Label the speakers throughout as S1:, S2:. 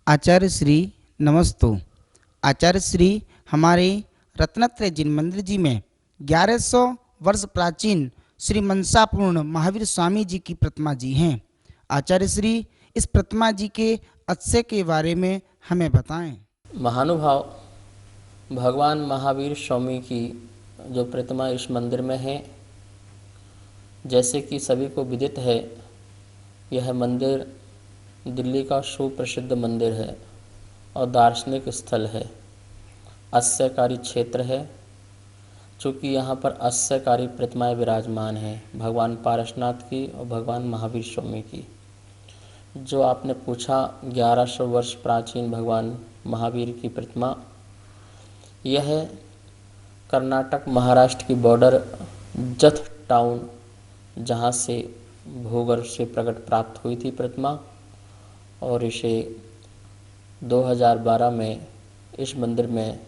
S1: आचार्य श्री नमस्तो। आचार्य श्री हमारे रत्नत्रय जिन मंदिर जी में 1100 वर्ष प्राचीन श्री मनसापूर्ण महावीर स्वामी जी की प्रतिमा जी हैं। आचार्य श्री इस प्रतिमा जी के अतिशय के बारे में हमें बताएं।
S2: महानुभाव, भगवान महावीर स्वामी की जो प्रतिमा इस मंदिर में है, जैसे कि सभी को विदित है, यह मंदिर दिल्ली का सुप्रसिद्ध मंदिर है और दार्शनिक स्थल है, अस्यकारी क्षेत्र है। चूँकि यहाँ पर अस्यकारी प्रतिमाएं विराजमान हैं, भगवान पारसनाथ की और भगवान महावीर स्वामी की। जो आपने पूछा 1100 वर्ष प्राचीन भगवान महावीर की प्रतिमा, यह कर्नाटक महाराष्ट्र की बॉर्डर जथ टाउन, जहाँ से भूगर्भ से प्रकट प्राप्त हुई थी प्रतिमा, और इसे 2012 में इस मंदिर में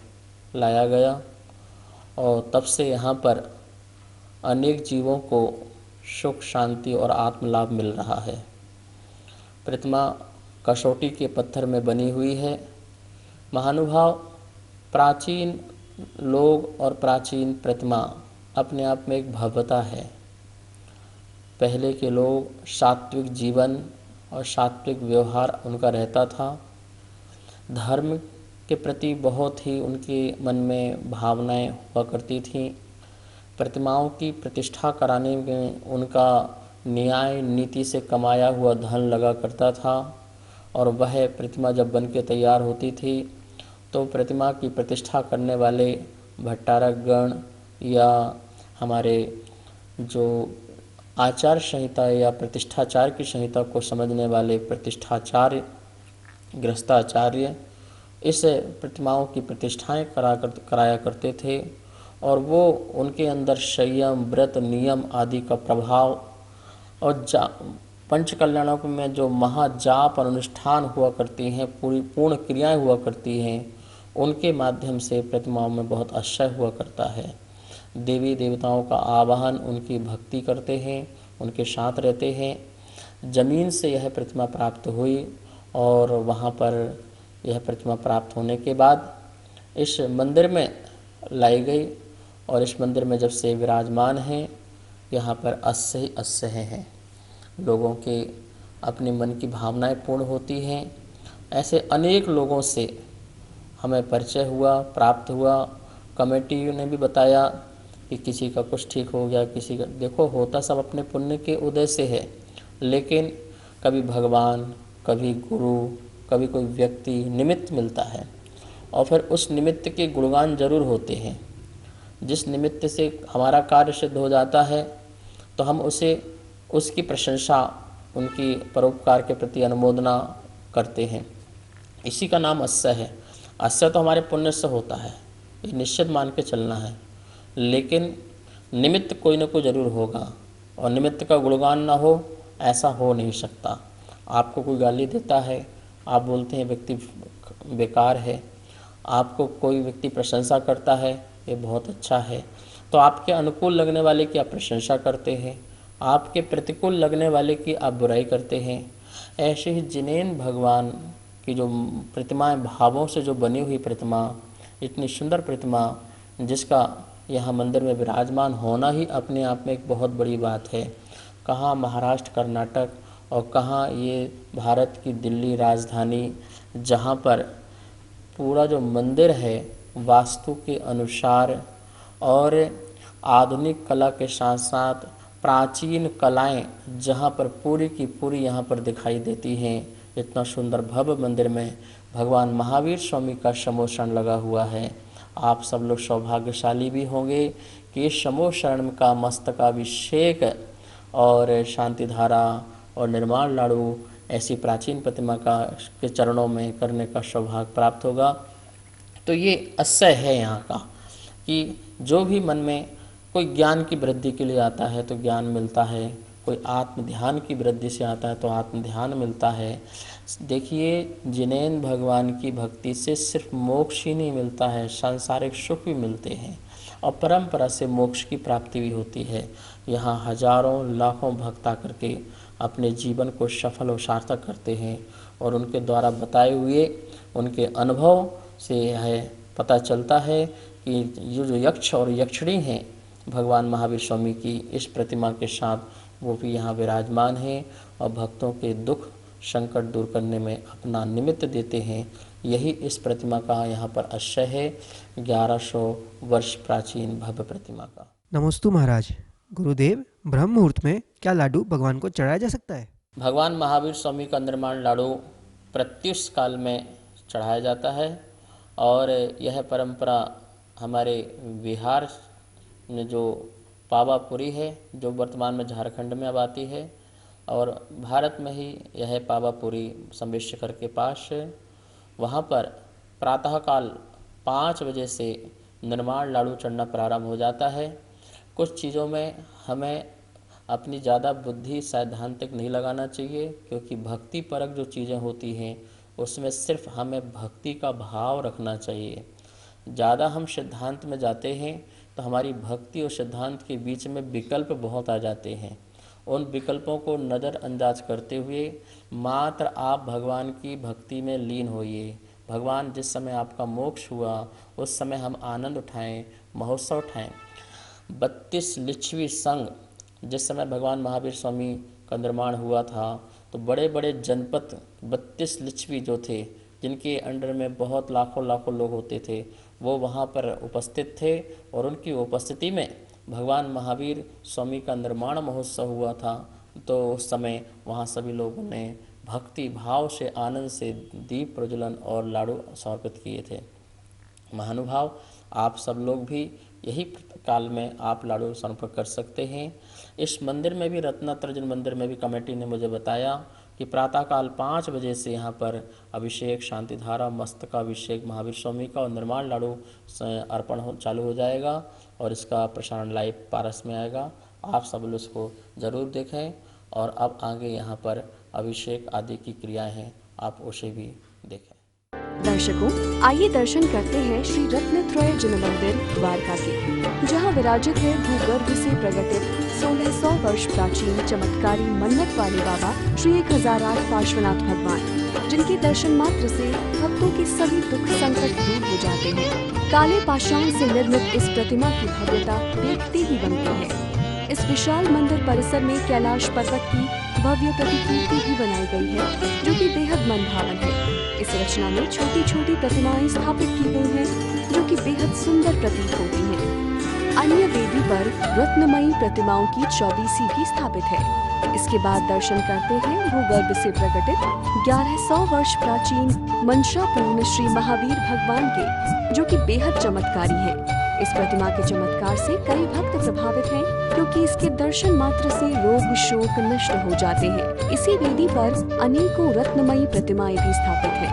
S2: लाया गया और तब से यहाँ पर अनेक जीवों को सुख, शांति और आत्मलाभ मिल रहा है। प्रतिमा कसौटी के पत्थर में बनी हुई है। महानुभाव, प्राचीन लोग और प्राचीन प्रतिमा अपने आप में एक भव्यता है। पहले के लोग सात्विक जीवन और सात्विक व्यवहार उनका रहता था। धर्म के प्रति बहुत ही उनके मन में भावनाएं हुआ करती थीं। प्रतिमाओं की प्रतिष्ठा कराने में उनका न्याय नीति से कमाया हुआ धन लगा करता था, और वह प्रतिमा जब बन के तैयार होती थी तो प्रतिमा की प्रतिष्ठा करने वाले भट्टारक गण या हमारे जो आचार संहिता या प्रतिष्ठाचार की संहिता को समझने वाले प्रतिष्ठाचार्य, गृहस्थाचार्य इस प्रतिमाओं की प्रतिष्ठाएं कराया करते थे, और वो उनके अंदर संयम, व्रत, नियम आदि का प्रभाव और पंच कल्याणों में जो महाजाप अनुष्ठान हुआ करती हैं, पूरी पूर्ण क्रियाएं हुआ करती हैं, उनके माध्यम से प्रतिमाओं में बहुत आश्चर्य हुआ करता है। देवी देवताओं का आवाहन, उनकी भक्ति करते हैं, उनके साथ रहते हैं। जमीन से यह प्रतिमा प्राप्त हुई और वहाँ पर यह प्रतिमा प्राप्त होने के बाद इस मंदिर में लाई गई, और इस मंदिर में जब से विराजमान हैं, यहाँ पर अस्य ही अस्य हैं। लोगों के अपने मन की भावनाएं पूर्ण होती हैं। ऐसे अनेक लोगों से हमें परिचय हुआ, प्राप्त हुआ। कमेटी ने भी बताया कि किसी का कुछ ठीक हो गया, किसी का, देखो होता सब अपने पुण्य के उदय से है, लेकिन कभी भगवान, कभी गुरु, कभी कोई व्यक्ति निमित्त मिलता है, और फिर उस निमित्त के गुणगान जरूर होते हैं। जिस निमित्त से हमारा कार्य सिद्ध हो जाता है तो हम उसकी प्रशंसा, उनकी परोपकार के प्रति अनुमोदना करते हैं। इसी का नाम अस्य है। अस्य तो हमारे पुण्य से होता है, ये निश्चित मान के चलना है, लेकिन निमित्त कोई न कोई जरूर होगा, और निमित्त का गुणगान ना हो ऐसा हो नहीं सकता। आपको कोई गाली देता है, आप बोलते हैं व्यक्ति बेकार है। आपको कोई व्यक्ति प्रशंसा करता है, ये बहुत अच्छा है, तो आपके अनुकूल लगने वाले की आप प्रशंसा करते हैं, आपके प्रतिकूल लगने वाले की आप बुराई करते हैं। ऐसे ही जिनेन भगवान की जो प्रतिमाएं, भावों से जो बनी हुई प्रतिमा, इतनी सुंदर प्रतिमा जिसका यहाँ मंदिर में विराजमान होना ही अपने आप में एक बहुत बड़ी बात है। कहाँ महाराष्ट्र, कर्नाटक, और कहाँ ये भारत की दिल्ली राजधानी, जहाँ पर पूरा जो मंदिर है वास्तु के अनुसार और आधुनिक कला के साथ साथ प्राचीन कलाएं जहाँ पर पूरी की पूरी यहाँ पर दिखाई देती हैं। इतना सुंदर भव्य मंदिर में भगवान महावीर स्वामी का समूह शरण लगा हुआ है। आप सब लोग सौभाग्यशाली भी होंगे कि इस समूह शरण का मस्तकाभिषेक और शांति धारा और निर्माण लाड़ू ऐसी प्राचीन प्रतिमा का के चरणों में करने का सौभाग्य प्राप्त होगा। तो ये अस्य है यहाँ का कि जो भी मन में कोई ज्ञान की वृद्धि के लिए आता है तो ज्ञान मिलता है, कोई आत्म ध्यान की वृद्धि से आता है तो आत्म ध्यान मिलता है। देखिए, जिनेन भगवान की भक्ति से सिर्फ मोक्ष ही नहीं मिलता है, सांसारिक सुख भी मिलते हैं और परंपरा से मोक्ष की प्राप्ति भी होती है। यहाँ हजारों लाखों भक्त आकर के अपने जीवन को सफल और सार्थक करते हैं। और उनके द्वारा बताए हुए उनके अनुभव से यह पता चलता है कि ये जो यक्ष और यक्षिणी हैं भगवान महावीर स्वामी की इस प्रतिमा के साथ वो भी यहाँ विराजमान हैं और भक्तों के दुख संकट दूर करने में अपना निमित्त देते हैं। यही इस प्रतिमा का यहाँ पर आशय है, 1100 वर्ष प्राचीन भव्य प्रतिमा का।
S3: नमोस्तु महाराज। गुरुदेव, ब्रह्म मुहूर्त में क्या लाडू भगवान को चढ़ाया जा सकता है?
S2: भगवान महावीर स्वामी का निर्माण लाडू प्रत्युष काल में चढ़ाया जाता है और यह परंपरा हमारे बिहार में जो पावापुरी है, जो वर्तमान में झारखंड में अब आती है, और भारत में ही यह पावापुरी संबेशकर के पास है। वहाँ पर प्रातःकाल 5 बजे से निर्माण लाडू चढ़ना प्रारंभ हो जाता है। कुछ चीज़ों में हमें अपनी ज़्यादा बुद्धि सैद्धांतिक नहीं लगाना चाहिए, क्योंकि भक्ति परक जो चीज़ें होती हैं उसमें सिर्फ हमें भक्ति का भाव रखना चाहिए। ज़्यादा हम सिद्धांत में जाते हैं तो हमारी भक्ति और सिद्धांत के बीच में विकल्प बहुत आ जाते हैं। उन विकल्पों को नज़रअंदाज करते हुए मात्र आप भगवान की भक्ति में लीन होइए। भगवान जिस समय आपका मोक्ष हुआ उस समय हम आनंद उठाएं, महोत्सव उठाएं। 32 लिच्छवी संघ जिस समय भगवान महावीर स्वामी का निर्माण हुआ था तो बड़े बड़े जनपद 32 लिच्छवी जो थे, जिनके अंडर में बहुत लाखों लाखों लोग होते थे, वो वहाँ पर उपस्थित थे और उनकी उपस्थिति में भगवान महावीर स्वामी का निर्माण महोत्सव हुआ था। तो उस समय वहाँ सभी लोगों ने भक्ति भाव से आनंद से दीप प्रज्वलन और लाडू समर्पित किए थे। महानुभाव, आप सब लोग भी यही काल में आप लाडू समर्पण कर सकते हैं। इस मंदिर में भी, रत्नात्रय मंदिर में भी कमेटी ने मुझे बताया कि प्रातःकाल 5 बजे से यहाँ पर अभिषेक, शांतिधारा, मस्तकाभिषेक महावीर स्वामी का और निर्माण लाडू अर्पण चालू हो जाएगा और इसका प्रसारण लाइव पारस में आएगा। आप सब लोग इसको ज़रूर देखें और अब आगे यहाँ पर अभिषेक आदि की क्रियाएं हैं, आप उसे भी देखें।
S4: दर्शकों, आइए दर्शन करते हैं श्री रत्नत्रय जिन मंदिर द्वारका के, जहां विराजित है भूगर्भ से प्रकटित 1600 वर्ष प्राचीन चमत्कारी मन्नत वाले बाबा श्री 1008 पार्श्वनाथ भगवान, जिनके दर्शन मात्र से भक्तों के सभी दुख संकट दूर हो जाते हैं। काले पाषाण से निर्मित इस प्रतिमा की भव्यता देखते ही बनती है। इस विशाल मंदिर परिसर में कैलाश पर्वत की भव्य प्रतिकृति भी बनाई गई है, जो कि बेहद मनभावन है। इस रचना में छोटी छोटी प्रतिमाएं स्थापित की गई हैं, जो कि बेहद सुंदर प्रतीत होती हैं। अन्य वेदी पर रत्नमयी प्रतिमाओं की 24 भी स्थापित है। इसके बाद दर्शन करते हैं भूगर्भ से प्रकटित 1100 वर्ष प्राचीन मंशापूर्ण श्री महावीर भगवान के, जो कि बेहद चमत्कारी है। इस प्रतिमा के चमत्कार से कई भक्त प्रभावित हैं, क्योंकि इसके दर्शन मात्र से रोग शोक नष्ट हो जाते हैं। इसी वेदी पर अनेकों रत्नमयी प्रतिमाएं भी स्थापित हैं।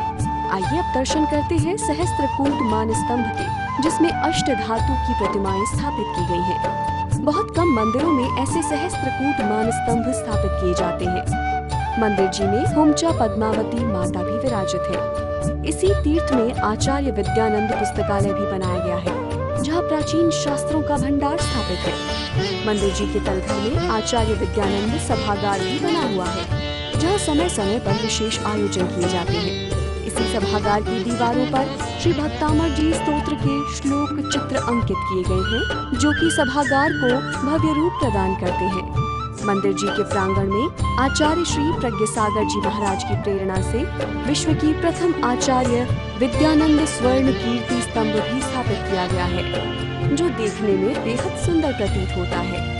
S4: आइए अब दर्शन करते हैं सहस्त्रकूट मान स्तंभ के, जिसमें अष्ट धातु की प्रतिमाएं स्थापित की गई हैं। बहुत कम मंदिरों में ऐसे सहस्त्रकूट मान स्तंभ स्थापित किए जाते हैं। मंदिर जी में हुमचा पद्मावती माता भी विराजित है। इसी तीर्थ में आचार्य विद्यानंद पुस्तकालय भी बनाया गया है, जहाँ प्राचीन शास्त्रों का भंडार स्थापित है। मंदिर जी के तलघर में आचार्य विद्यानंद सभागार भी बना हुआ है, जहाँ समय समय पर विशेष आयोजन किए जाते हैं। इसी सभागार की दीवारों पर श्री भक्तामर जी स्तोत्र के श्लोक चित्र अंकित किए गए हैं, जो कि सभागार को भव्य रूप प्रदान करते हैं। मंदिर जी के प्रांगण में आचार्य श्री प्रज्ञसागर जी महाराज की प्रेरणा से विश्व की प्रथम आचार्य विद्यानंद स्वर्ण कीर्ति स्तंभ भी स्थापित किया गया है, जो देखने में बेहद सुंदर प्रतीत होता है।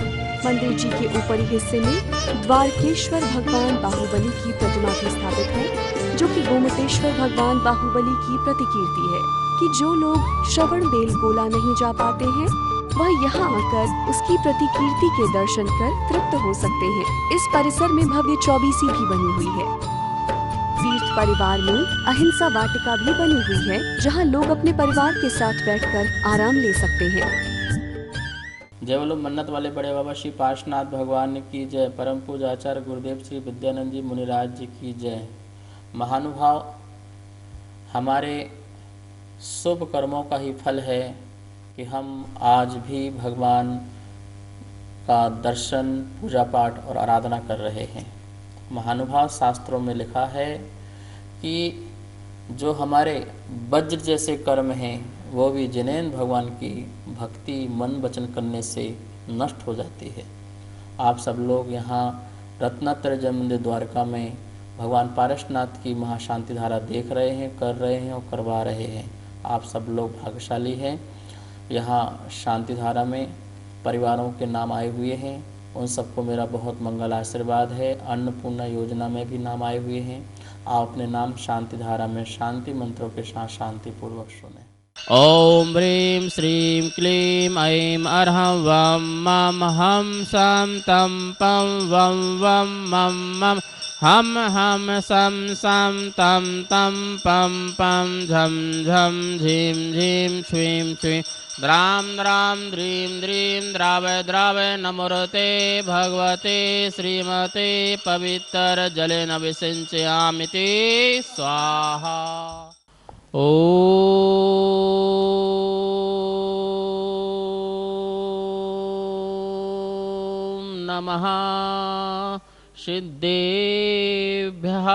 S4: मंदिर जी के ऊपरी हिस्से में द्वारकेश्वर भगवान बाहुबली की प्रतिमा भी स्थापित है, जो कि गोमतेश्वर भगवान बाहुबली की प्रतिकीर्ति है कि जो लोग श्रवण बेलगोला नहीं जा पाते हैं, वह यहाँ आकर उसकी प्रतिकीर्ति के दर्शन कर तृप्त हो सकते हैं। इस परिसर में भव्य 24 भी बनी हुई है। तीर्थ परिवार में अहिंसा वाटिका भी बनी हुई है, जहाँ लोग अपने परिवार के साथ बैठकर आराम ले सकते हैं।
S2: जय बोलो मन्नत वाले बड़े बाबा श्री पार्श्वनाथ भगवान की जय। परम पूज्य आचार्य गुरुदेव श्री विद्यानंद जी मुनिराज जी की जय। महानुभाव, हमारे शुभ कर्मों का ही फल है कि हम आज भी भगवान का दर्शन, पूजा पाठ और आराधना कर रहे हैं। महानुभाव, शास्त्रों में लिखा है कि जो हमारे वज्र जैसे कर्म हैं वो भी जिनेंद्र भगवान की भक्ति मन वचन करने से नष्ट हो जाती है। आप सब लोग यहाँ रत्नात्रय जन मंदिर द्वारका में भगवान पारसनाथ की महाशांति धारा देख रहे हैं, कर रहे हैं और करवा रहे हैं। आप सब लोग भाग्यशाली हैं। यहाँ शांति धारा में परिवारों के नाम आए हुए हैं, उन सबको मेरा बहुत मंगल आशीर्वाद है। अन्नपूर्णा योजना में भी नाम आए हुए हैं। आप अपने नाम शांति धारा में शांति मंत्रों के साथ शांतिपूर्वक सुने। ओम ह्रीं श्रीं क्लीं ऐं अर्हं वं मं हम सं तं पं वं वं मं मं हम सं सं तं तं पं पं झं झं झीं झीं छ्वीं छ्वीं द्रां द्रां द्रीं द्रीं द्रावय द्रावय नमोरते भगवते श्रीमते पवित्र जलेन विसिञ्चयामिति स्वाहा। ॐ नमः सिद्धेभ्यः।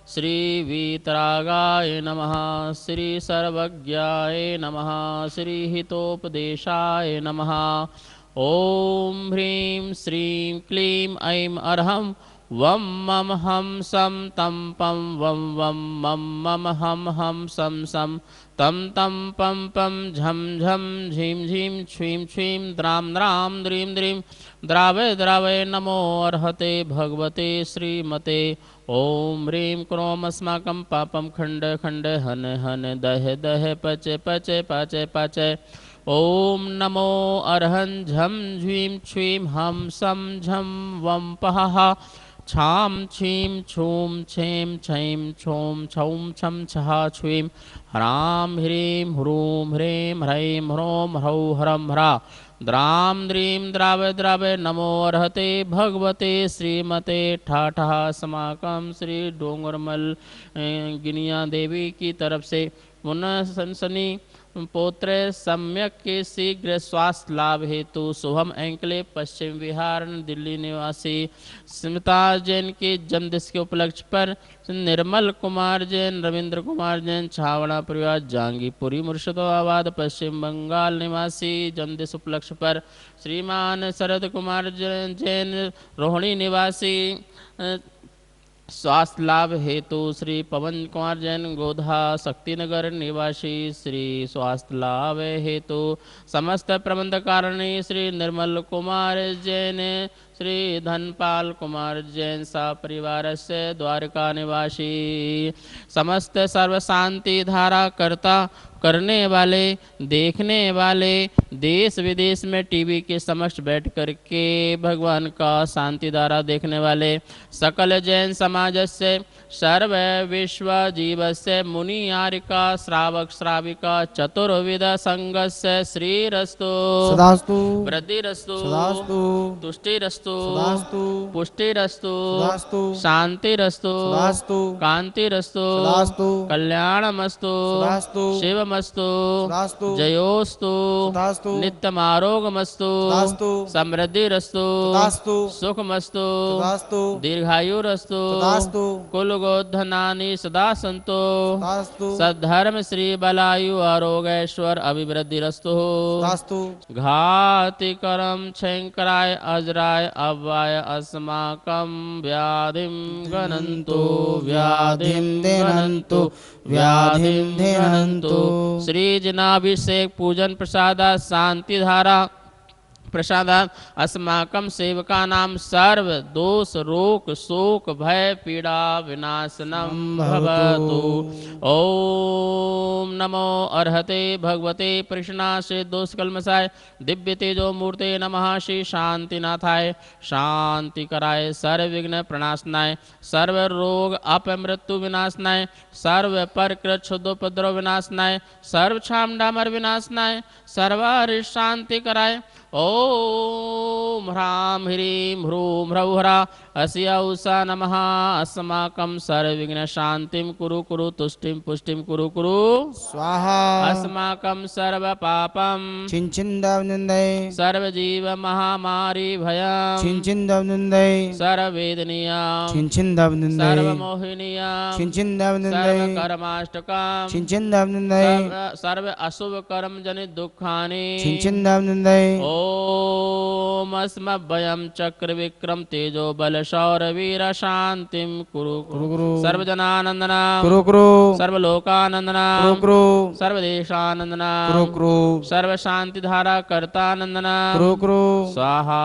S2: श्री वीतरागाय नमः। श्री सर्वज्ञाय नमः। श्री हितोपदेशाय नमः। ओम ह्रीं श्रीं क्लीं ऐं अर्हं वं मं हम सं तं पं वं वं मं मं हम सं सं तं तं पं पं झं झं झीं झीं छ्वीं छ्वीं द्रां द्रां द्रीं द्रीं द्रावय द्रावय नमो अर्हते भगवते श्रीमते। ओम ह्रीं क्रोम अस्माकं पापं खण्ड खण्ड हन हन दह दह पच पच पाच पाच। ओम नमो अर्हं झं झ्वीं छ्वीं हम सं झं वं पहः छां छीं छूं छें छैं छौं छौं छं छः छ्वीं ह्रां ह्रीं ह्रूं ह्रीं ह्रैं ह्रौं ह्रौ ह्रं ह्रा द्रां द्रीं द्रावय द्रावय नमो अर्हते भगवते श्रीमते। ठाठः समाकं श्री डोंगरमल गिनिया देवी की तरफ से पुनः सनसनी पौत्र सम्यक के शीघ्र स्वास्थ्य लाभ हेतु शुभम एंकलेव पश्चिम बिहार दिल्ली निवासी स्मिता जैन के जन्मदिवस के उपलक्ष्य पर निर्मल कुमार जैन, रविंद्र कुमार जैन, छावड़ा परिवार, जांगीपुरी, मुर्शिदाबाद, पश्चिम बंगाल निवासी जन्मदिवस उपलक्ष्य पर श्रीमान शरद कुमार जैन, रोहिणी निवासी स्वास्थ्य लाभ हेतु श्री पवन कुमार जैन, गोधा शक्तिनगर निवासी श्री स्वास्थ्य लाभ हेतु समस्त प्रबंध कारणी श्री निर्मल कुमार जैन, श्री धनपाल कुमार जैन सा परिवार से द्वारका निवासी समस्त सर्व शांति धारा करता करने वाले देखने वाले देश विदेश में टीवी के समक्ष बैठ करके भगवान का शांति धारा देखने वाले सकल जैन समाज से सर्व विश्व जीवस्य मुनि आर्यका श्रावक श्राविका चतुर्विध संगस्य श्रीरस्तु
S1: सदास्तु
S2: वृद्धिरस्तु
S1: सदास्तु
S2: तुष्टिरस्तु
S1: सदास्तु
S2: पुष्टिरस्तु
S1: सदास्तु
S2: शांतिरस्तु
S1: सदास्तु
S2: कांतिरस्तु
S1: सदास्तु
S2: कल्याणमस्तु
S1: सदास्तु
S2: शिवमस्तु
S1: सदास्तु
S2: जयोस्तु
S1: सदास्तु
S2: नित्यमारोगमस्तु
S1: सदास्तु
S2: समृद्धिरस्तु
S1: सदास्तु
S2: सुखमस्तु
S1: सदास्तु
S2: दीर्घायुरस्तु
S1: सदास्तु
S2: कुलगोधनानि सदा सन्तु
S1: सदास्तु
S2: सद्धर्म श्री बलायु आरोग्यश्वर अभिवृद्धिरस्तु
S1: सदास्तु
S2: घातिकरं क्षयंकराय अजराय अव्वाय अस्माकं व्याधिं गणन्तु व्याधिं गणन्तु व्याधिं गणन्तु। श्री जनाभिषेक पूजन प्रसादा शांति धारा प्रसादात अस्माकं सेवकानां सर्व दोष रोग शोक भय पीड़ा विनाशनं भवतु। ओम नमो अर्हते भगवते परिशनाशे दोष कल्मषाय दिव्य तेजो मूर्ते नमः। श्री शांतिनाथाय शांति कराय सर्व विघ्न प्रणाशनाय सर्व रोग अपमृत्यु विनाशनाय सर्व परकृत क्षुद्रोपद्रव विनाशनाय सर्व क्षाम डामर विनाशनाय सर्वारिष्ट शांति कराय। ॐ ह्रां ह्रीं ह्रूं ह्रौह्रा अस्य उषा नमः अस्माकं सर्वविघ्नशान्तिं कुरु कुरु तुष्टिं पुष्टिं कुरु कुरु
S1: स्वाहा
S2: अस्माकं सर्वपापं
S1: छिंछिंदवनुंदय
S2: सर्वजीवमहामारी भयं
S1: छिंछिंदवनुंदय
S2: सर्ववेदनीयां
S1: छिंछिंदवनुंदय
S2: सर्वमोहिनीयां
S1: छिंछिंदवनुंदय
S2: सर्वकर्माष्टकां
S1: छिंछिंदवनुंदय
S2: सर्व अशुभ कर्म जनित दुखानि
S1: छिंछिंदवनुंदय
S2: ओम अस्मभ्यं चक्र विक्रम तेजो बल शौरवीर शांतिं कुरु
S1: कुरु कुरु
S2: सर्वजनानंदना
S1: कुरु कुरु
S2: सर्वलोकानंदना
S1: कुरु कुरु
S2: सर्वदेशानंदना
S1: कुरु कुरु
S2: सर्व शांति धारा कर्तानंदना
S1: कुरु कुरु
S2: स्वाहा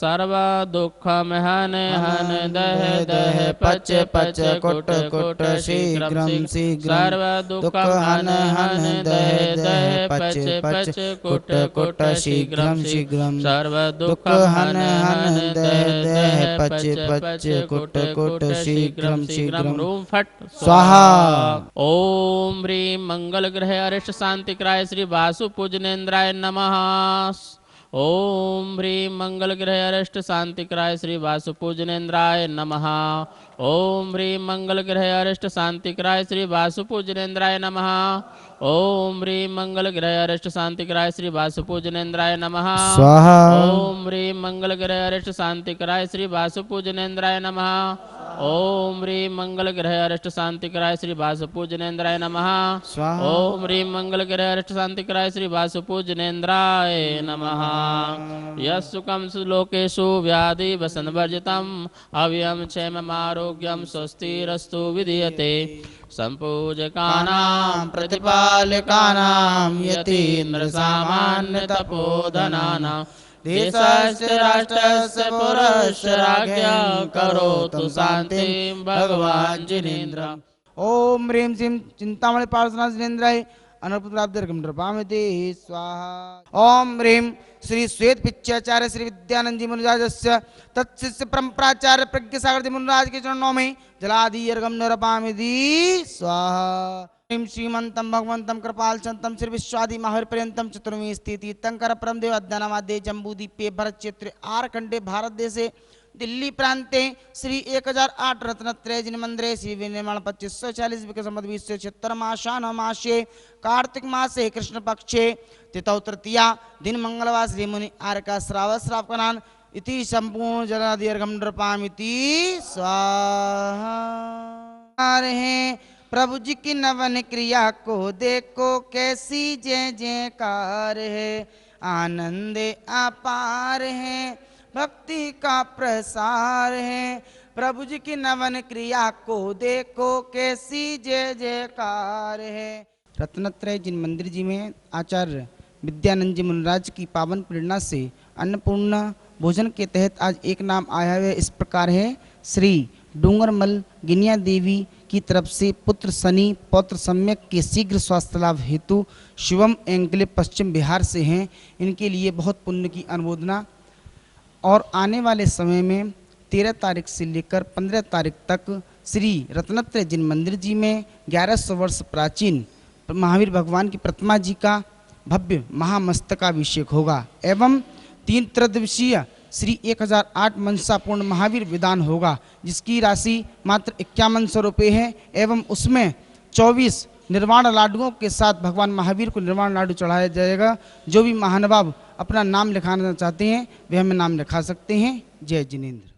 S2: सर्व दुख हन हन दह दह पच पच कुट कुट शीघ्रम शीघ्रम सर्व दुख हन हन दह दह पच पच कुट कुट शीघ्रम शीघ्रम सर्व दुख हन हन दह दह पच पच कुट कुट शीघ्रम शीघ्रम रूम फट
S1: स्वाहा।
S2: ओम ह्रीं मंगल ग्रह अरिष्ट शांतिक्राय श्री वासु पूजनेन्द्राय नमः। ओम ह्रीं मंगल ग्रह अरिष्ट शांतिक्राय श्री वासु पूजनेन्द्राय नमः। ओम ह्रीं मंगल ग्रह अरिष्ट शांतिक्राय श्री वासु पूजनेन्द्राय नमः। ओम ह्रीं मंगल ग्रह अरिष्ट शांतिक्राय श्री वासु पूजनेन्द्राय नमः।
S1: स्वाहा।
S2: ओम ह्रीं मंगल ग्रह अरिष्ट शांतिक्राय श्री वासु पूजनेन्द्राय नमः। ओम ह्रीं मंगल ग्रह अरिष्ट शांतिक्राय श्री वासु पूजनेन्द्राय नमः।
S1: स्वाहा।
S2: ओम ह्रीं मंगल ग्रह अरिष्ट शांतिक्राय श्री वासु पूजनेन्द्राय नमः। यस्सुखं सुलोकेषु व्याधि वसन वर्जितम् अव्ययं क्षेमम् आरोग्यं स्वस्तिरस्तु विधीयते। संपूजकानां प्रतिपालकानां यतीन्द्र सामान्य तपोधनानां देशस्य राष्ट्रस्य पुरस्य राज्ञा करोतु शान्तिं भगवान् जिनेन्द्र।
S1: ओम ह्रीं श्रीं चिंतामणि पार्श्वनाथ जिनेन्द्राय अनर्पुत्राब्धिर्गम नृपामिति स्वाहा। ओम ह्रीं श्री श्वेत पिच्याचार्य श्री विद्यानंद जी मुनिराजस्य तत्शिष्य परंपराचार्य प्रज्ञ सागर जी मुनिराज के चरणों में जलादिर्गम नृपामिति स्वाहा। ह्रीं श्रीमंतं भगवंतं कृपाल चंतम श्री विश्वादि महावीर पर्यंतम चतुर्मी स्थिति तंकर परम देव अध्यानामाद्य जम्बूदीपे भरत क्षेत्र आरखंडे भारत देशे दिल्ली प्रांते श्री 1008 रत्नत्रय जिन मंदिरे श्री विनिर्माण 2540 विक्रमसंवत् 2076 माशान मासे कार्तिक मासे कृष्ण पक्षे तिथौ तृतीया दिन मंगलवार श्री मुनि आर्का श्राव श्रावकनान इति संपूर्ण जलादीर्घम नृपामिति स्वाहा। प्रभु जी की नवन क्रिया को देखो कैसी जय जयकार है, आनंद अपार है, भक्ति का प्रसार है। प्रभु जी की नवन क्रिया को देखो कैसी जय जयकार है। रत्नत्रय जिन मंदिर जी में आचार्य विद्यानंद जी मुनिराज की पावन प्रेरणा से अन्नपूर्णा भोजन के तहत आज एक नाम आया है। इस प्रकार है, श्री डूंगरमल गिनिया देवी की तरफ से पुत्र शनि पौत्र सम्यक के शीघ्र स्वास्थ्य लाभ हेतु शिवम एंकलेव पश्चिम बिहार से हैं। इनके लिए बहुत पुण्य की अनुमोदना। और आने वाले समय में 13 तारीख से लेकर 15 तारीख तक श्री रत्नत्रय जिन मंदिर जी में 1100 वर्ष प्राचीन महावीर भगवान की प्रतिमा जी का भव्य महामस्तकाभिषेक होगा एवं 3 त्रयोदशीय श्री 1008 मनसापूर्ण महावीर विधान होगा, जिसकी राशि मात्र 5100 रुपये है एवं उसमें 24 निर्वाण लाडुओं के साथ भगवान महावीर को निर्वाण लाडू चढ़ाया जाएगा। जो भी महानुभाव अपना नाम लिखाना चाहते हैं वे हमें नाम लिखा सकते हैं। जय जिनेन्द्र।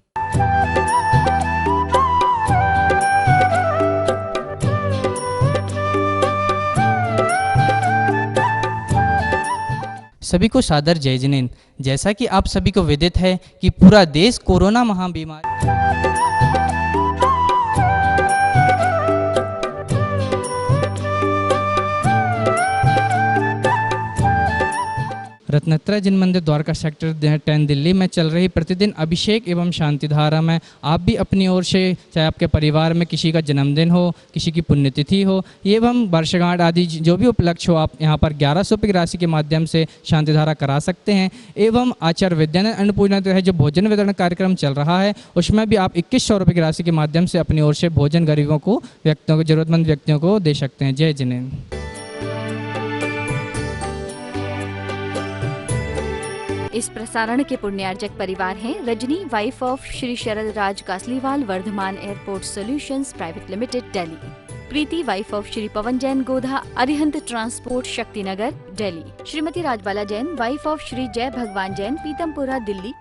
S5: सभी को सादर जय जिनेन्द्र। जैसा कि आप सभी को विदित है कि पूरा देश कोरोना महाबीमारी रत्नत्रय जिन मंदिर द्वारका सेक्टर 10 दिल्ली में चल रही प्रतिदिन अभिषेक एवं शांति धारा में आप भी अपनी ओर से, चाहे आपके परिवार में किसी का जन्मदिन हो, किसी की पुण्यतिथि हो एवं वर्षगांठ आदि जो भी उपलक्ष्य हो, आप यहाँ पर 1100 रुपये की राशि के माध्यम से शांति धारा करा सकते हैं। एवं आचार्य विद्यानंद अन्नपूर्णा है जो भोजन वितरण कार्यक्रम चल रहा है, उसमें भी आप 2100 रुपये की राशि के माध्यम से अपनी ओर से भोजन गरीबों को, व्यक्तियों को, जरूरतमंद व्यक्तियों को दे सकते हैं। जय जिनेन्द्र।
S6: इस प्रसारण के पुण्यार्जक परिवार हैं Rajni wife of Shri Sharad Raj Kasliwal Vardhman airport solutions private limited Delhi, Preeti wife of Shri Pawan Jain Godha Arihant transport Shaktinagar Delhi, Shrimati Rajbala Jain wife of Shri Jai Bhagwan Jain Pitampura Delhi,